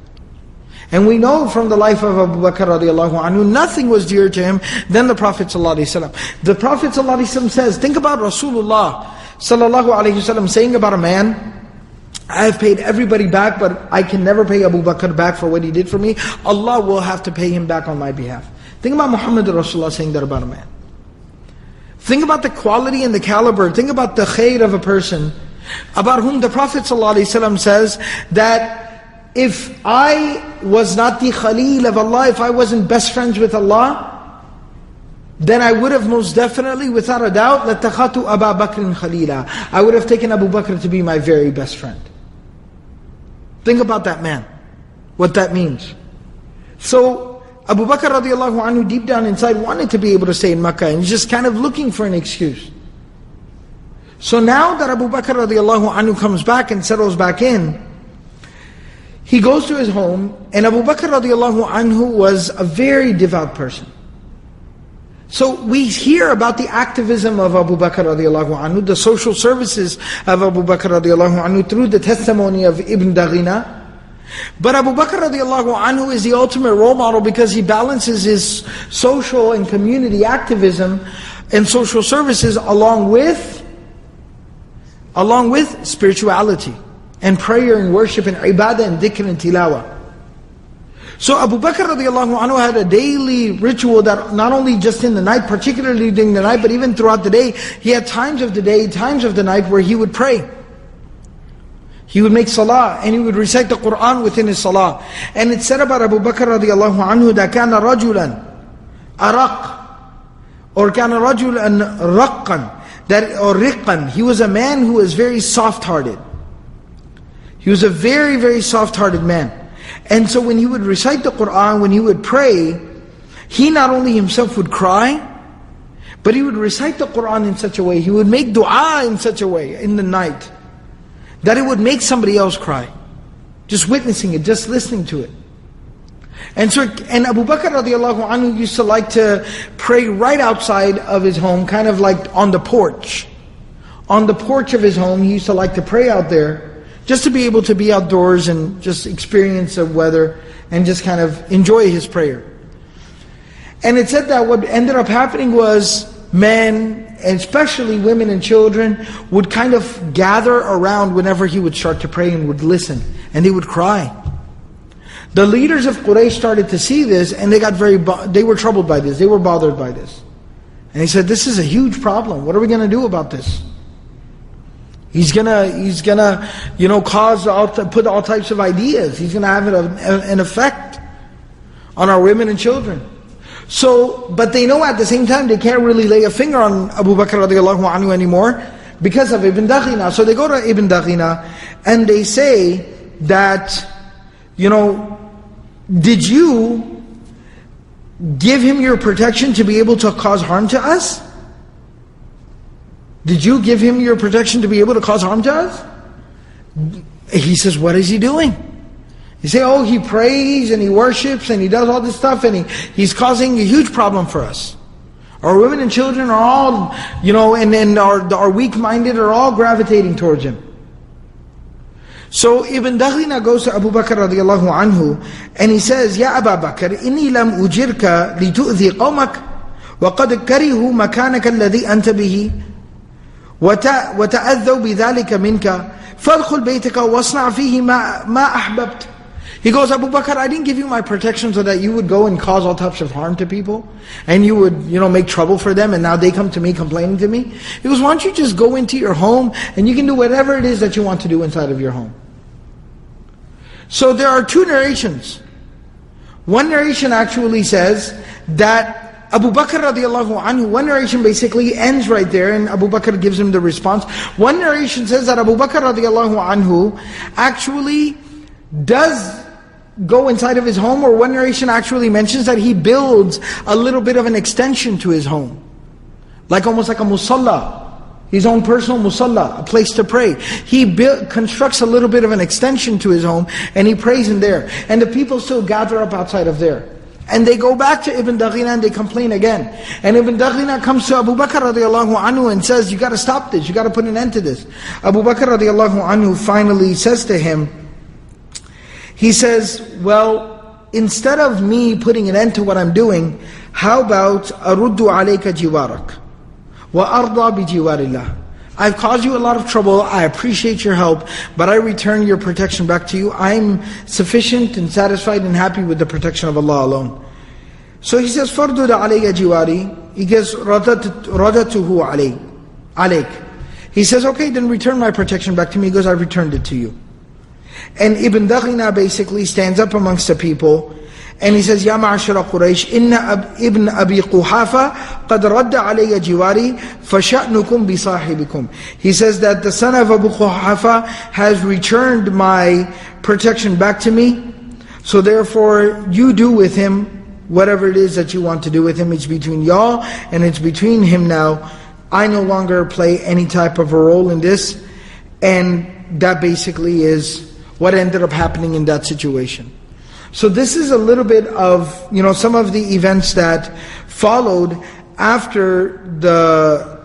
And we know from the life of Abu Bakr radiallahu anhu, nothing was dearer to him than the Prophet sallallahu alaihi wasallam. The Prophet sallallahu alaihi wasallam says, think about Rasulullah sallallahu alaihi wasallam saying about a man, I have paid everybody back, but I can never pay Abu Bakr back for what he did for me. Allah will have to pay him back on my behalf. Think about Muhammadur Rasulullah saying that about a man. Think about the quality and the caliber. Think about the khair of a person about whom the Prophet ﷺ says that if I was not the Khalil of Allah, if I wasn't best friends with Allah, then I would have most definitely, without a doubt, لَاتَّخَذْتُ أَبَا بَكْرٍ خَلِيلًا, I would have taken Abu Bakr to be my very best friend. Think about that man, what that means. So Abu Bakr radiallahu anhu deep down inside wanted to be able to stay in Makkah, and he's just kind of looking for an excuse. So now that Abu Bakr radiallahu anhu comes back and settles back in, he goes to his home, and Abu Bakr radiallahu anhu was a very devout person. So we hear about the activism of Abu Bakr radiallahu anhu, the social services of Abu Bakr radiallahu anhu through the testimony of Ibn Daghina. But Abu Bakr radiallahu anhu is the ultimate role model because he balances his social and community activism and social services along with spirituality and prayer and worship and ibadah and dhikr and tilawah. So Abu Bakr radiallahu anhu had a daily ritual that not only just in the night, particularly during the night, but even throughout the day, he had times of the day, times of the night where he would pray. He would make salah and he would recite the Qur'an within his salah. And it's said about Abu Bakr radiallahu anhu that كان رجلا أرق or كان رجلا رقا, that or riqqan, he was a man who was very soft-hearted. He was a very, very soft-hearted man. And so when he would recite the Qur'an, when he would pray, he not only himself would cry, but he would recite the Qur'an in such a way, he would make dua in such a way in the night, that it would make somebody else cry. Just witnessing it, just listening to it. And Abu Bakr radiallahu anhu used to like to pray right outside of his home, kind of like on the porch. On the porch of his home, he used to like to pray out there, just to be able to be outdoors and just experience the weather and just kind of enjoy his prayer. And it said that what ended up happening was men, and especially women and children, would kind of gather around whenever he would start to pray and would listen, and they would cry. The leaders of Quraysh started to see this, and they were troubled by this, they were bothered by this. And he said, this is a huge problem, what are we going to do about this? He's gonna, put all types of ideas. He's gonna have an effect on our women and children. So, but they know at the same time they can't really lay a finger on Abu Bakr radiallahu anhu anymore because of Ibn Daghina. So they go to Ibn Daghina and they say that, did you give him your protection to be able to cause harm to us? Did you give him your protection to be able to cause harm to us? He says, what is he doing? You say, oh, he prays and he worships and he does all this stuff and he's causing a huge problem for us. Our women and children are all, and are weak-minded, are all gravitating towards him. So Ibn Daghina goes to Abu Bakr radiallahu anhu and he says, Ya Aba Bakr, inni lam ujirka li tu'zi qawmak wa qad karihu makanaka alladhi anta bihi وَتَأَذَّوْا بِذَلِكَ مِنْكَ فَادْخُلْ بَيْتَكَ وَاصْنَعْ فِيهِ مَا أَحْبَبْتَ. He goes, Abu Bakr, I didn't give you my protection so that you would go and cause all types of harm to people, and you would, make trouble for them, and now they come to me complaining to me. He goes, why don't you just go into your home, and you can do whatever it is that you want to do inside of your home. So there are two narrations. One narration actually says that Abu Bakr radiallahu anhu, one narration basically ends right there and Abu Bakr gives him the response. One narration says that Abu Bakr radiallahu anhu actually does go inside of his home, or one narration actually mentions that he builds a little bit of an extension to his home. Almost like a musalla, his own personal musalla, a place to pray. He constructs a little bit of an extension to his home and he prays in there. And the people still gather up outside of there. And they go back to Ibn Daghina and they complain again. And Ibn Daghina comes to Abu Bakr radiallahu anhu and says, you got to stop this, you got to put an end to this. Abu Bakr radiallahu anhu finally says to him, he says, well, instead of me putting an end to what I'm doing, how about أَرُدُّ عَلَيْكَ جِوَارَكَ وَأَرْضَى بِجِوَارِ اللَّهِ. I've caused you a lot of trouble, I appreciate your help, but I return your protection back to you. I'm sufficient and satisfied and happy with the protection of Allah alone. So he says, فَرْدُدَ عَلَيَّ جِوَارِي. He goes, رَدَتُهُ عَلَيْكَ. He says, okay, then return my protection back to me. He goes, I returned it to you. And Ibn Daghina basically stands up amongst the people And he says, Ya ma'ashara Quraysh, inna ibn Abi Quhafa qad radda alayya jiwari fasha'nukum bi sahibikum. He says that the son of Abu Quhafa has returned my protection back to me. So therefore, you do with him whatever it is that you want to do with him. It's between y'all and it's between him now. I no longer play any type of a role in this. And that basically is what ended up happening in that situation. So this is a little bit of, some of the events that followed after the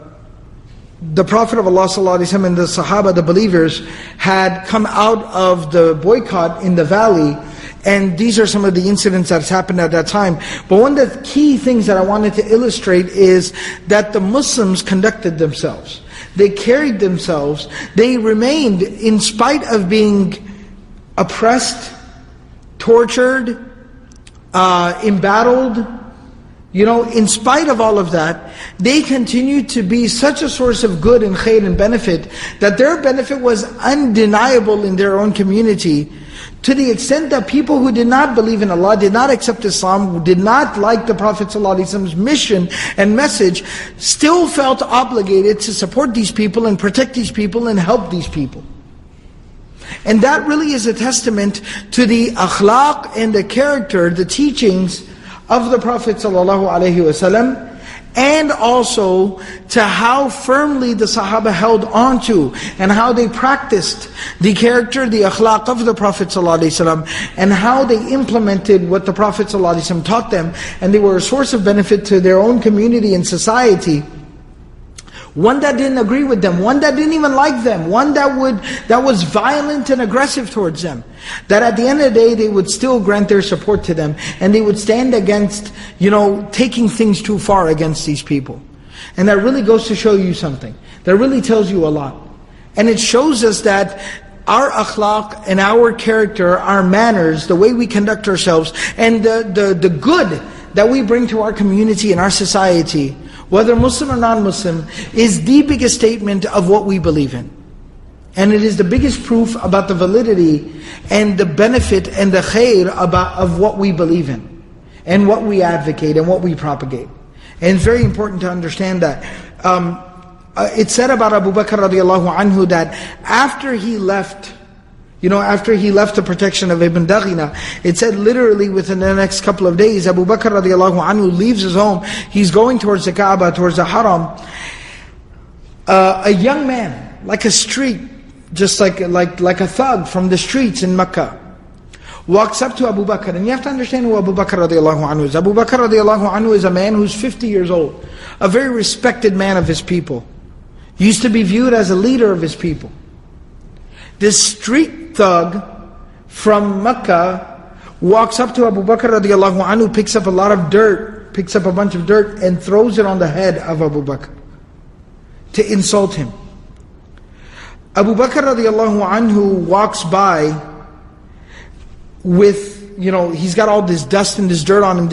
Prophet of Allah ﷺ and the Sahaba, the believers, had come out of the boycott in the valley. And these are some of the incidents that's happened at that time. But one of the key things that I wanted to illustrate is that the Muslims conducted themselves. They carried themselves. They remained, in spite of being oppressed, tortured, embattled, in spite of all of that, they continued to be such a source of good and khair and benefit, that their benefit was undeniable in their own community, to the extent that people who did not believe in Allah, did not accept Islam, did not like the Prophet ﷺ's mission and message, still felt obligated to support these people and protect these people and help these people. And that really is a testament to the akhlaq and the character, the teachings of the Prophet ﷺ, and also to how firmly the Sahaba held on to and how they practiced the character, the akhlaq of the Prophet ﷺ, and how they implemented what the Prophet ﷺ taught them, and they were a source of benefit to their own community and society. One that didn't agree with them, one that didn't even like them, one that was violent and aggressive towards them, that at the end of the day they would still grant their support to them, and they would stand against, taking things too far against these people. And that really goes to show you something. That really tells you a lot. And it shows us that our akhlaq and our character, our manners, the way we conduct ourselves, and the good that we bring to our community and our society, whether Muslim or non-Muslim, is the biggest statement of what we believe in. And it is the biggest proof about the validity and the benefit and the khair of what we believe in, and what we advocate and what we propagate. And it's very important to understand that. It's said about Abu Bakr radiallahu anhu that after he left the protection of Ibn Daghina, it said literally within the next couple of days, Abu Bakr radiallahu anhu leaves his home. He's going towards the Kaaba, towards the Haram. A young man, like a street, just like a thug from the streets in Makkah, walks up to Abu Bakr. And you have to understand who Abu Bakr radiallahu anhu is. Abu Bakr radiallahu anhu is a man who's 50 years old, a very respected man of his people. He used to be viewed as a leader of his people. This street thug from Makkah walks up to Abu Bakr radiallahu anhu, picks up a bunch of dirt and throws it on the head of Abu Bakr to insult him. Abu Bakr radiallahu anhu walks by with, he's got all this dust and this dirt on him.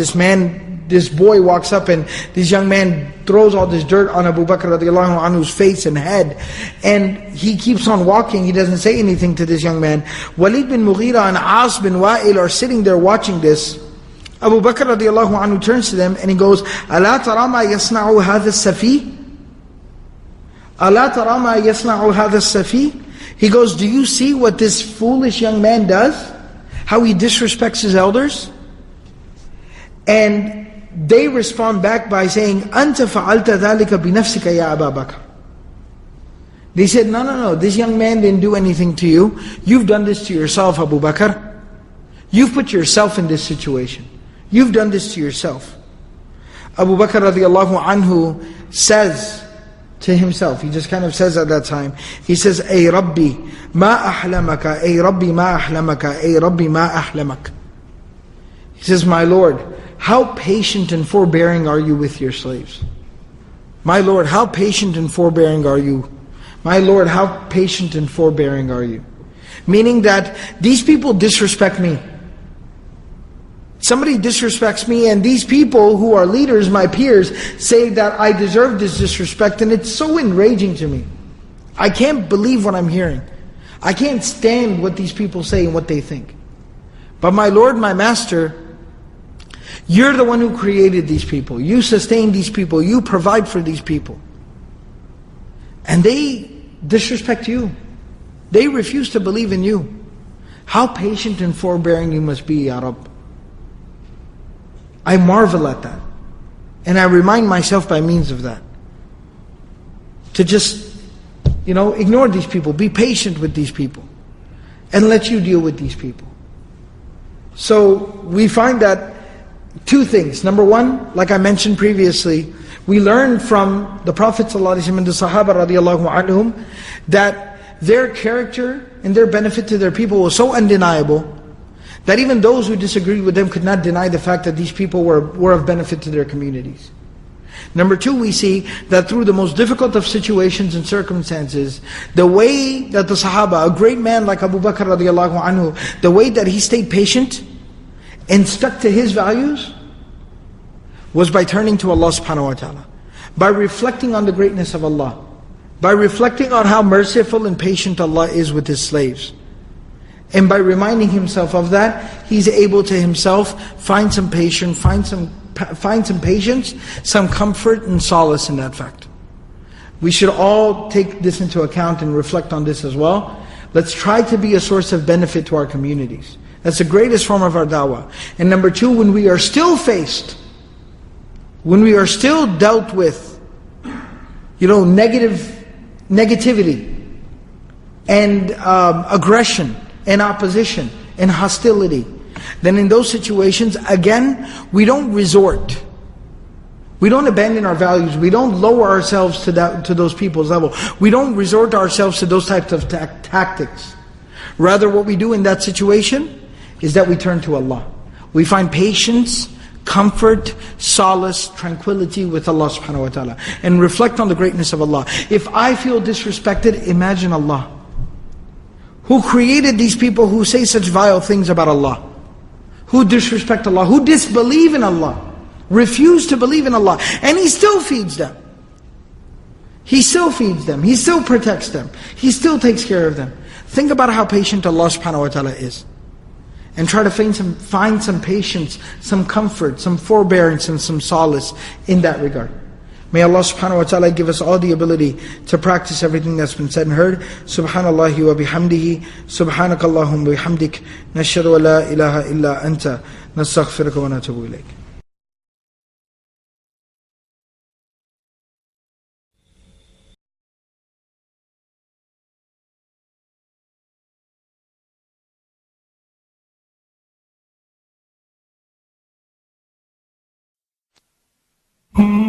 This boy walks up, and this young man throws all this dirt on Abu Bakr radiallahu anhu's face and head. And he keeps on walking, he doesn't say anything to this young man. Walid bin Mughira and Aas bin Wa'il are sitting there watching this. Abu Bakr radiallahu anhu turns to them and he goes, أَلَا تَرَى مَا يَصْنَعُ هَذَا السَّفِيهِ أَلَا تَرَى مَا يَصْنَعُ هَذَا السَّفِيهِ. He goes, do you see what this foolish young man does? How he disrespects his elders? And they respond back by saying, أَنْتَ فَعَلْتَ ذَلِكَ بِنَفْسِكَ يَا أَبَا بَكْرٍ. They said, no, this young man didn't do anything to you. You've done this to yourself, Abu Bakr. You've put yourself in this situation. You've done this to yourself. Abu Bakr radiallahu anhu says to himself, he just kind of says at that time, he says, أي ربي ما أحلمك أي ربي ما أحلمك أي ربي ما أحلمك. He says, my Lord, how patient and forbearing are you with your slaves? My Lord, how patient and forbearing are you? My Lord, how patient and forbearing are you? Meaning that these people disrespect me. Somebody disrespects me, and these people who are leaders, my peers, say that I deserve this disrespect, and it's so enraging to me. I can't believe what I'm hearing. I can't stand what these people say and what they think. But my Lord, my Master, You're the one who created these people. You sustain these people. You provide for these people. And they disrespect you. They refuse to believe in you. How patient and forbearing you must be, Ya Rabb. I marvel at that. And I remind myself by means of that, to just, ignore these people. Be patient with these people. And let you deal with these people. So we find that two things. Number one, like I mentioned previously, we learn from the Prophet ﷺ and the Sahaba radiallahu anhum that their character and their benefit to their people was so undeniable that even those who disagreed with them could not deny the fact that these people were of benefit to their communities. Number two, we see that through the most difficult of situations and circumstances, the way that the Sahaba, a great man like Abu Bakr radiallahu anhu, the way that he stayed patient and stuck to his values was by turning to Allah subhanahu wa ta'ala, by reflecting on the greatness of Allah, by reflecting on how merciful and patient Allah is with His slaves. And by reminding himself of that, he's able to himself find some patience, some comfort and solace in that fact. We should all take this into account and reflect on this as well. Let's try to be a source of benefit to our communities. That's the greatest form of our dawah. And number two, when we are still faced, when we are still dealt with, negativity and aggression and opposition and hostility, then in those situations, again, we don't resort. We don't abandon our values. We don't lower ourselves to those people's level. We don't resort ourselves to those types of tactics. Rather, what we do in that situation is that we turn to Allah. We find patience, comfort, solace, tranquility with Allah subhanahu wa ta'ala, and reflect on the greatness of Allah. If I feel disrespected, imagine Allah, who created these people who say such vile things about Allah, who disrespect Allah, who disbelieve in Allah, refuse to believe in Allah, and He still feeds them. He still feeds them. He still protects them. He still takes care of them. Think about how patient Allah subhanahu wa ta'ala is. And try to find some patience, some comfort, some forbearance, and some solace in that regard. May Allah subhanahu wa ta'ala give us all the ability to practice everything that's been said and heard. Subhanallahi wa bihamdihi, subhanakallahum wa bihamdik, nashhadu wa la ilaha illa anta, nastaghfiruka wa natubu ilayk. Mm-hmm.